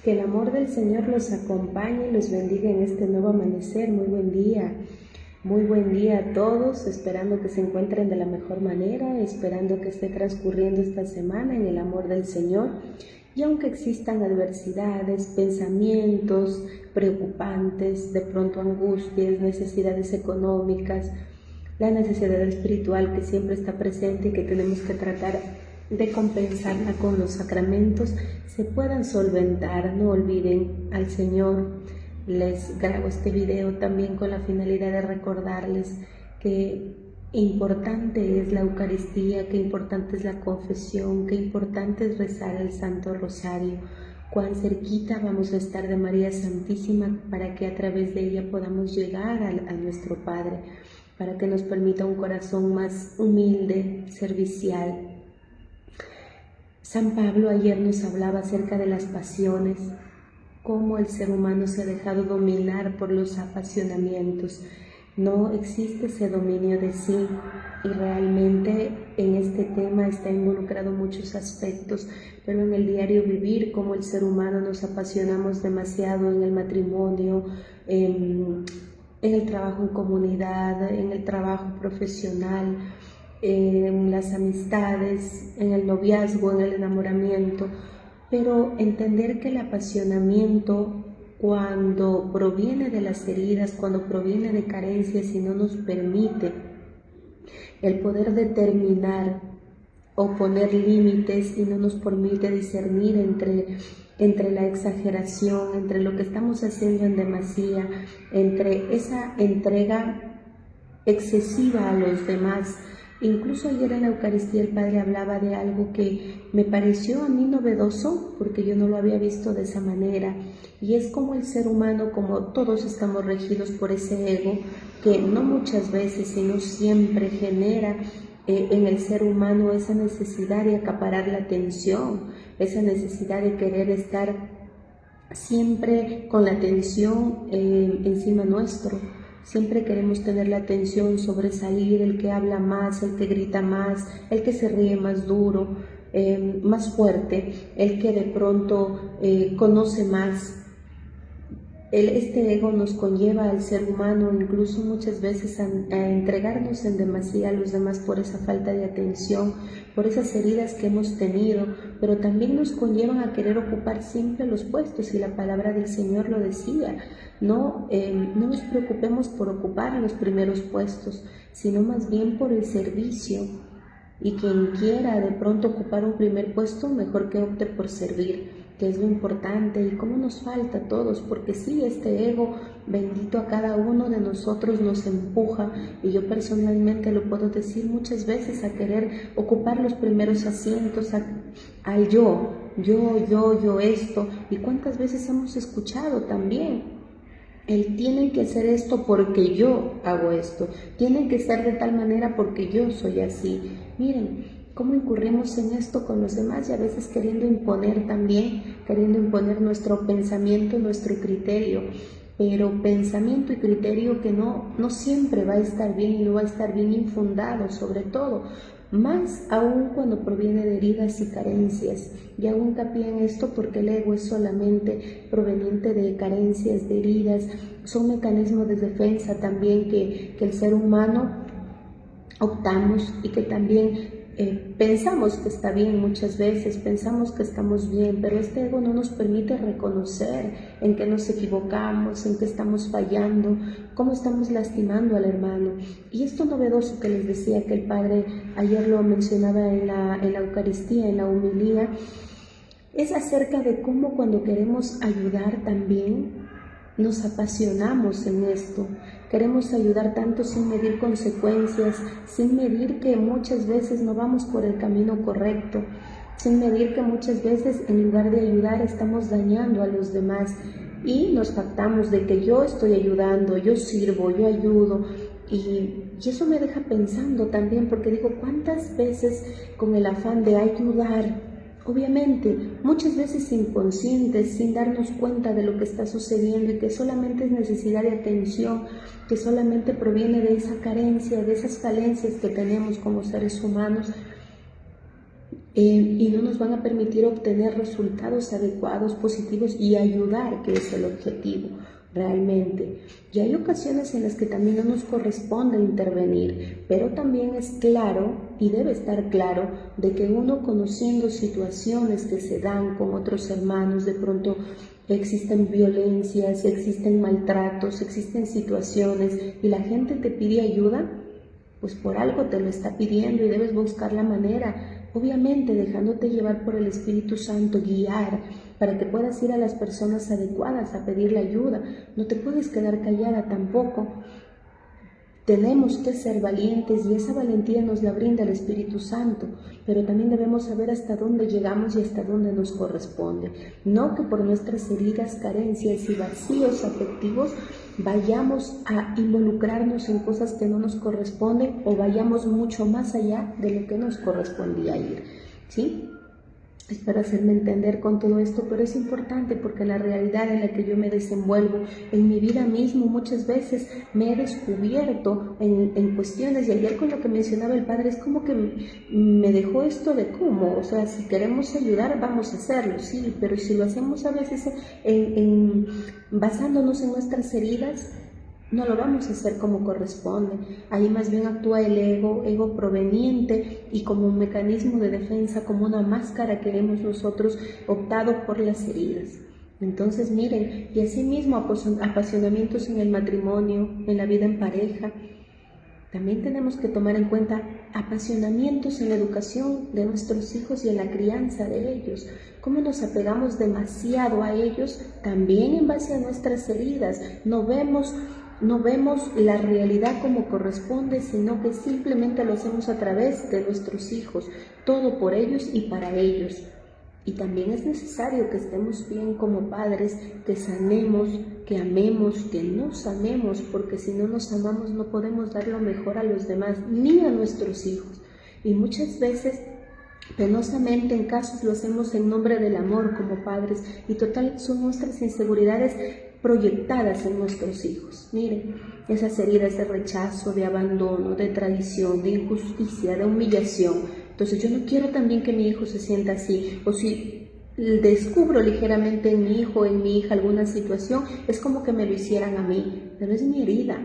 Que el amor del Señor los acompañe y los bendiga en este nuevo amanecer. Muy buen día a todos, esperando que se encuentren de la mejor manera, esperando que esté transcurriendo esta semana en el amor del Señor. Y aunque existan adversidades, pensamientos preocupantes, de pronto angustias, necesidades económicas, la necesidad espiritual que siempre está presente y que tenemos que tratar de compensarla con los sacramentos, se puedan solventar. No olviden al Señor. Les grabo este video también con la finalidad de recordarles que importante es la Eucaristía, que importante es la confesión, que importante es rezar el Santo Rosario. Cuán cerquita vamos a estar de María Santísima para que a través de ella podamos llegar a nuestro Padre, para que nos permita un corazón más humilde, servicial. San Pablo ayer nos hablaba acerca de las pasiones, cómo el ser humano se ha dejado dominar por los apasionamientos. No existe ese dominio de sí, y realmente en este tema está involucrado muchos aspectos, pero en el diario vivir, como el ser humano nos apasionamos demasiado en el matrimonio, en el trabajo en comunidad, en el trabajo profesional, en las amistades, en el noviazgo, en el enamoramiento, pero entender que el apasionamiento, cuando proviene de las heridas, cuando proviene de carencias y no nos permite el poder determinar o poner límites y no nos permite discernir entre la exageración, entre lo que estamos haciendo en demasía, entre esa entrega excesiva a los demás. Incluso ayer en la Eucaristía el Padre hablaba de algo que me pareció a mí novedoso, porque yo no lo había visto de esa manera, y es como el ser humano, como todos estamos regidos por ese ego, que no muchas veces, sino siempre genera en el ser humano esa necesidad de acaparar la atención, esa necesidad de querer estar siempre con la atención encima nuestro. Siempre queremos tener la atención, sobresalir, el que habla más, el que grita más, el que se ríe más duro, más fuerte, el que de pronto conoce más. Este ego nos conlleva al ser humano incluso muchas veces a entregarnos en demasía a los demás por esa falta de atención, por esas heridas que hemos tenido, pero también nos conllevan a querer ocupar siempre los puestos, y la palabra del Señor lo decía. No nos preocupemos por ocupar los primeros puestos, sino más bien por el servicio. Y quien quiera de pronto ocupar un primer puesto, mejor que opte por servir, que es lo importante. Y cómo nos falta a todos, porque sí, este ego bendito a cada uno de nosotros nos empuja, y yo personalmente lo puedo decir muchas veces, a querer ocupar los primeros asientos, al yo esto. Y cuántas veces hemos escuchado también: él tiene que hacer esto porque yo hago esto, tiene que ser de tal manera porque yo soy así. Miren cómo incurrimos en esto con los demás, y a veces queriendo imponer también, queriendo imponer nuestro pensamiento, nuestro criterio, pero pensamiento y criterio que no siempre va a estar bien, y no va a estar bien infundado, sobre todo, más aún cuando proviene de heridas y carencias. Y hago hincapié en esto porque el ego es solamente proveniente de carencias, de heridas, son mecanismos de defensa también que el ser humano optamos, y que también pensamos que está bien muchas veces, pensamos que estamos bien, pero este ego no nos permite reconocer en qué nos equivocamos, en qué estamos fallando, cómo estamos lastimando al hermano. Y esto novedoso que les decía, que el Padre ayer lo mencionaba en la Eucaristía, en la homilía, es acerca de cómo cuando queremos ayudar también nos apasionamos en esto. Queremos ayudar tanto sin medir consecuencias, sin medir que muchas veces no vamos por el camino correcto, sin medir que muchas veces en lugar de ayudar estamos dañando a los demás, y nos jactamos de que yo estoy ayudando, yo sirvo, yo ayudo. Y eso me deja pensando también, porque digo, ¿cuántas veces con el afán de ayudar, obviamente, muchas veces inconscientes, sin darnos cuenta de lo que está sucediendo, y que solamente es necesidad de atención, que solamente proviene de esa carencia, de esas falencias que tenemos como seres humanos, y no nos van a permitir obtener resultados adecuados, positivos y ayudar, que es el objetivo realmente. Y hay ocasiones en las que también no nos corresponde intervenir, pero también es claro y debe estar claro de que uno, conociendo situaciones que se dan con otros hermanos, de pronto existen violencias, existen maltratos, existen situaciones y la gente te pide ayuda, pues por algo te lo está pidiendo y debes buscar la manera, obviamente dejándote llevar por el Espíritu Santo, guiar para que puedas ir a las personas adecuadas a pedirle ayuda. No te puedes quedar callada tampoco. Tenemos que ser valientes y esa valentía nos la brinda el Espíritu Santo, pero también debemos saber hasta dónde llegamos y hasta dónde nos corresponde. No que por nuestras heridas, carencias y vacíos afectivos vayamos a involucrarnos en cosas que no nos corresponden o vayamos mucho más allá de lo que nos correspondía ir, ¿sí? Espero hacerme entender con todo esto, pero es importante porque la realidad en la que yo me desenvuelvo, en mi vida mismo, muchas veces me he descubierto en cuestiones, y ayer con lo que mencionaba el Padre, es como que me dejó esto de cómo, o sea, si queremos ayudar, vamos a hacerlo, sí, pero si lo hacemos a veces basándonos en nuestras heridas, no lo vamos a hacer como corresponde. Ahí más bien actúa el ego proveniente y como un mecanismo de defensa, como una máscara que hemos nosotros optado por las heridas. Entonces miren, y asimismo apasionamientos en el matrimonio, en la vida en pareja. También tenemos que tomar en cuenta apasionamientos en la educación de nuestros hijos y en la crianza de ellos. Cómo nos apegamos demasiado a ellos, también en base a nuestras heridas. No vemos la realidad como corresponde, sino que simplemente lo hacemos a través de nuestros hijos, todo por ellos y para ellos. Y también es necesario que estemos bien como padres, que sanemos, que amemos, que nos amemos, porque si no nos amamos no podemos dar lo mejor a los demás, ni a nuestros hijos. Y muchas veces, penosamente, en casos lo hacemos en nombre del amor como padres, y total son nuestras inseguridades proyectadas en nuestros hijos. Miren, esas heridas de rechazo, de abandono, de traición, de injusticia, de humillación. Entonces yo no quiero también que mi hijo se sienta así, o si descubro ligeramente en mi hijo o en mi hija alguna situación, es como que me lo hicieran a mí, pero es mi herida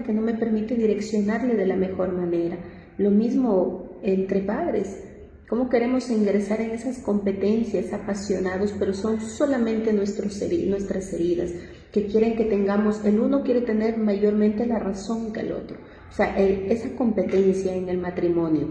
que no me permite direccionarle de la mejor manera. Lo mismo entre padres. ¿Cómo queremos ingresar en esas competencias apasionados, pero son solamente nuestras heridas, que quieren que tengamos, el uno quiere tener mayormente la razón que el otro? O sea, esa competencia en el matrimonio,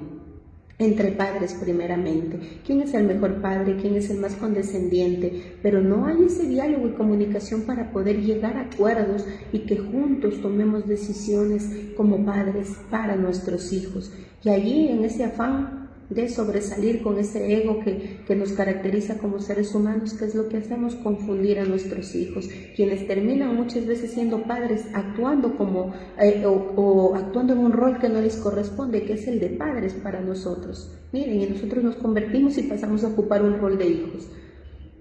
entre padres primeramente, quién es el mejor padre, quién es el más condescendiente, pero no hay ese diálogo y comunicación para poder llegar a acuerdos y que juntos tomemos decisiones como padres para nuestros hijos. Y allí, en ese afán de sobresalir con ese ego que nos caracteriza como seres humanos, ¿qué es lo que hacemos? Confundir a nuestros hijos, quienes terminan muchas veces siendo padres actuando o actuando en un rol que no les corresponde, que es el de padres para nosotros. Miren, y nosotros nos convertimos y pasamos a ocupar un rol de hijos.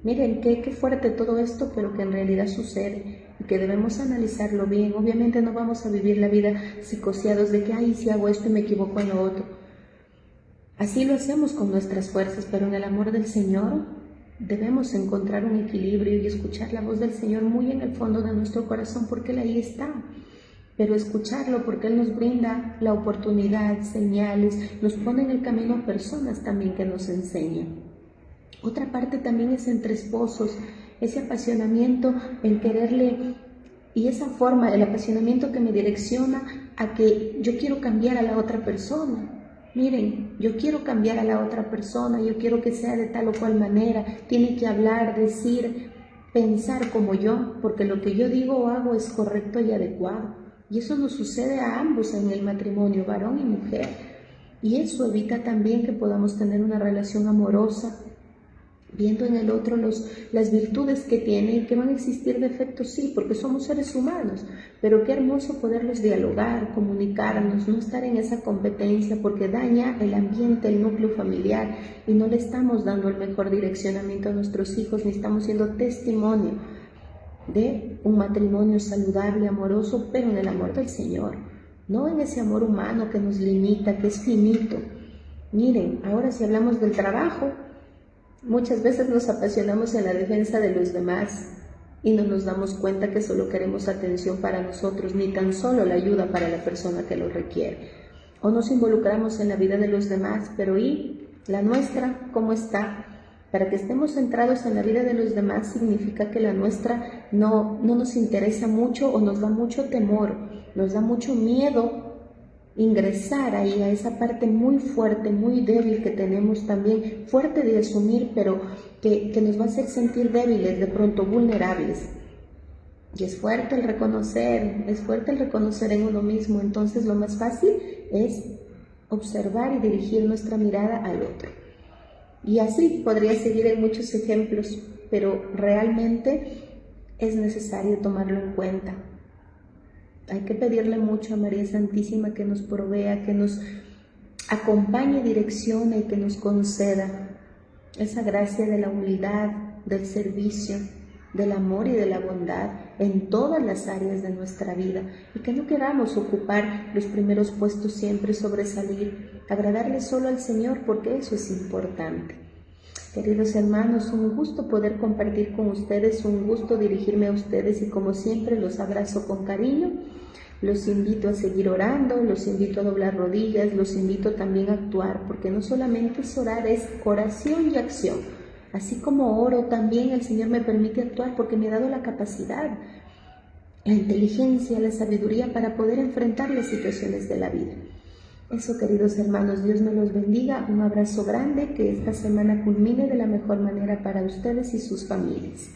Miren, qué fuerte todo esto, pero que en realidad sucede y que debemos analizarlo bien. Obviamente no vamos a vivir la vida psicoseados de que, ay, si hago esto y me equivoco en lo otro. Así lo hacemos con nuestras fuerzas, pero en el amor del Señor debemos encontrar un equilibrio y escuchar la voz del Señor muy en el fondo de nuestro corazón, porque Él ahí está. Pero escucharlo porque Él nos brinda la oportunidad, señales, nos pone en el camino personas también que nos enseñan. Otra parte también es entre esposos, ese apasionamiento en quererle, y esa forma, el apasionamiento que me direcciona a que yo quiero cambiar a la otra persona. Miren, yo quiero cambiar a la otra persona, yo quiero que sea de tal o cual manera, tiene que hablar, decir, pensar como yo, porque lo que yo digo o hago es correcto y adecuado. Y eso nos sucede a ambos en el matrimonio, varón y mujer. Y eso evita también que podamos tener una relación amorosa, viendo en el otro las virtudes que tiene, y que van a existir defectos, sí, porque somos seres humanos, pero qué hermoso poderlos dialogar, comunicarnos, no estar en esa competencia, porque daña el ambiente, el núcleo familiar, y no le estamos dando el mejor direccionamiento a nuestros hijos, ni estamos siendo testimonio de un matrimonio saludable, amoroso, pero en el amor del Señor, no en ese amor humano que nos limita, que es finito. Miren, ahora si hablamos del trabajo, muchas veces nos apasionamos en la defensa de los demás y no nos damos cuenta que solo queremos atención para nosotros, ni tan solo la ayuda para la persona que lo requiere. O nos involucramos en la vida de los demás, pero ¿y la nuestra cómo está? Para que estemos centrados en la vida de los demás significa que la nuestra no nos interesa mucho o nos da mucho temor, nos da mucho miedo ingresar ahí a esa parte muy fuerte, muy débil que tenemos también, fuerte de asumir, pero que nos va a hacer sentir débiles, de pronto vulnerables. Y es fuerte el reconocer en uno mismo. Entonces lo más fácil es observar y dirigir nuestra mirada al otro. Y así podría seguir en muchos ejemplos, pero realmente es necesario tomarlo en cuenta. Hay que pedirle mucho a María Santísima que nos provea, que nos acompañe, direccione y que nos conceda esa gracia de la humildad, del servicio, del amor y de la bondad en todas las áreas de nuestra vida, y que no queramos ocupar los primeros puestos siempre, sobresalir, agradarle solo al Señor, porque eso es importante. Queridos hermanos, un gusto poder compartir con ustedes, un gusto dirigirme a ustedes y como siempre los abrazo con cariño. Los invito a seguir orando, los invito a doblar rodillas, los invito también a actuar, porque no solamente es orar, es oración y acción. Así como oro, también el Señor me permite actuar porque me ha dado la capacidad, la inteligencia, la sabiduría para poder enfrentar las situaciones de la vida. Eso, queridos hermanos, Dios me los bendiga. Un abrazo grande, que esta semana culmine de la mejor manera para ustedes y sus familias.